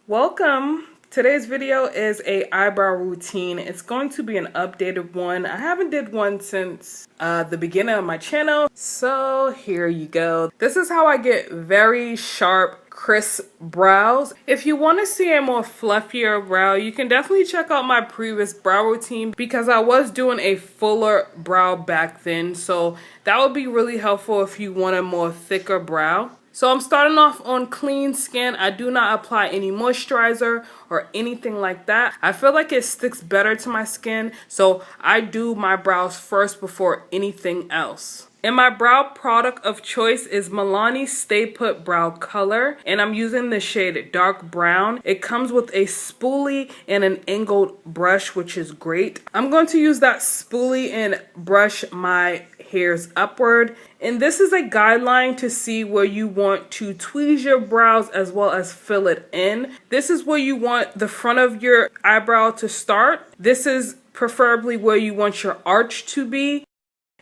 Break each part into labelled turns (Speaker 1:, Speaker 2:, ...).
Speaker 1: Welcome. Today's video is a eyebrow routine. It's going to be an updated one. I haven't did one since the beginning of my channel. So here you go. This is how I get very sharp, crisp brows. If you want to see a more fluffier brow, you can definitely check out my previous brow routine because I was doing a fuller brow back then. So that would be really helpful if you want a more thicker brow. So I'm starting off on clean skin. I do not apply any moisturizer or anything like that. I feel like it sticks better to my skin, so I do my brows first before anything else. And my brow product of choice is Milani Stay Put Brow Color, and I'm using the shade Dark Brown. It comes with a spoolie and an angled brush, which is great. I'm going to use that spoolie and brush my hairs upward. And this is a guideline to see where you want to tweeze your brows as well as fill it in. This is where you want the front of your eyebrow to start. This is preferably where you want your arch to be.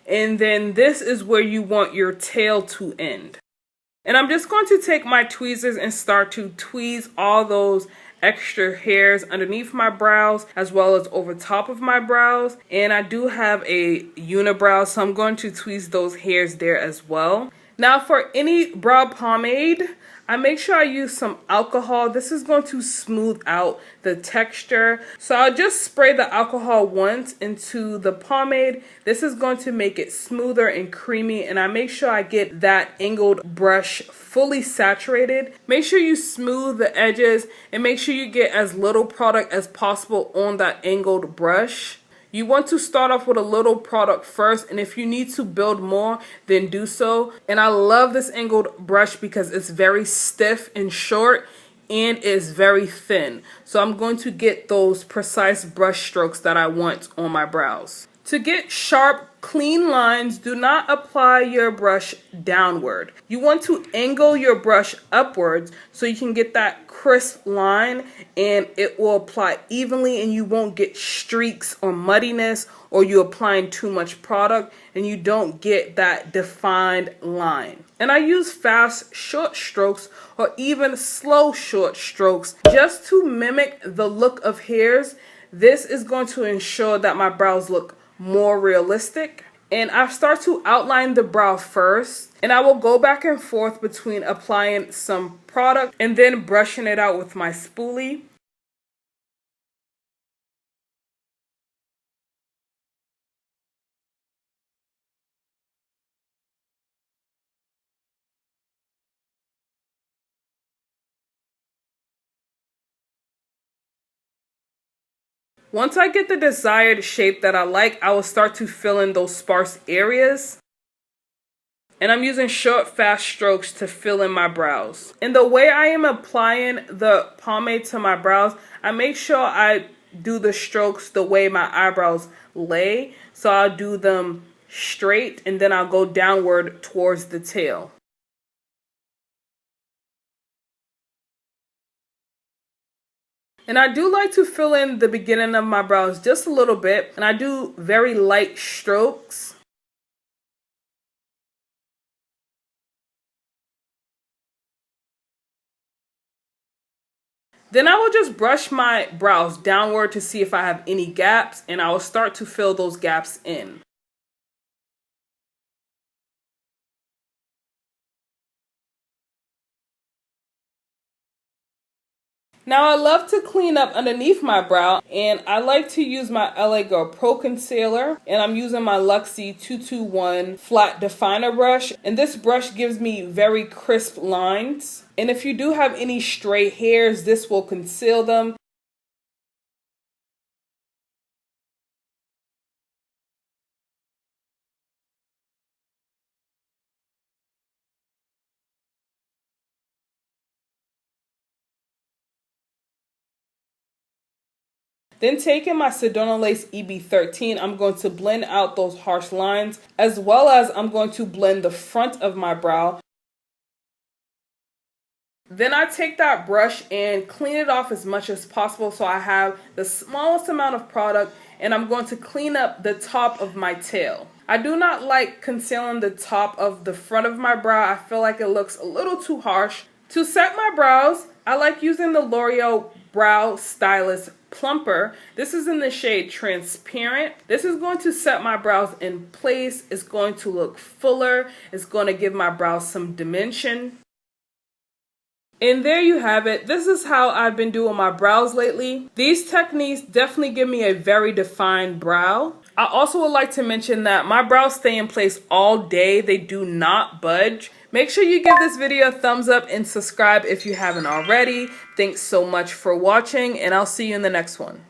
Speaker 1: And then this is where you want your tail to end. And I'm just going to take my tweezers and start to tweeze all those extra hairs underneath my brows as well as over top of my brows. And I do have a unibrow, so I'm going to tweeze those hairs there as well. Now for any brow pomade, I make sure I use some alcohol. This is going to smooth out the texture. So I'll just spray the alcohol once into the pomade. This is going to make it smoother and creamy, and I make sure I get that angled brush fully saturated. Make sure you smooth the edges and make sure you get as little product as possible on that angled brush. You want to start off with a little product first, and if you need to build more, then do so. And I love this angled brush because it's very stiff and short and is very thin. So I'm going to get those precise brush strokes that I want on my brows. To get sharp, clean lines, do not apply your brush downward. You want to angle your brush upwards so you can get that crisp line, and it will apply evenly and you won't get streaks or muddiness, or you applying too much product and you don't get that defined line. And I use fast short strokes or even slow short strokes just to mimic the look of hairs. This is going to ensure that my brows look more realistic. And I start to outline the brow first, and I will go back and forth between applying some product and then brushing it out with my spoolie. Once I get the desired shape that I like, I will start to fill in those sparse areas. And I'm using short, fast strokes to fill in my brows. And the way I am applying the pomade to my brows, I make sure I do the strokes the way my eyebrows lay. So I'll do them straight and then I'll go downward towards the tail. And I do like to fill in the beginning of my brows just a little bit, and I do very light strokes. Then I will just brush my brows downward to see if I have any gaps, and I will start to fill those gaps in. Now I love to clean up underneath my brow, and I like to use my LA Girl Pro Concealer, and I'm using my Luxie 221 flat definer brush, and this brush gives me very crisp lines. And if you do have any stray hairs, this will conceal them. Then taking my Sedona Lace EB13, I'm going to blend out those harsh lines, as well as I'm going to blend the front of my brow. Then I take that brush and clean it off as much as possible so I have the smallest amount of product, and I'm going to clean up the top of my tail. I do not like concealing the top of the front of my brow. I feel like it looks a little too harsh. To set my brows, I like using the L'Oreal Brow Stylist Plumper. This is in the shade Transparent. This is going to set my brows in place. It's going to look fuller. It's going to give my brows some dimension. And there you have it. This is how I've been doing my brows lately. These techniques definitely give me a very defined brow. I also would like to mention that my brows stay in place all day. They do not budge. Make sure you give this video a thumbs up and subscribe if you haven't already. Thanks so much for watching, and I'll see you in the next one.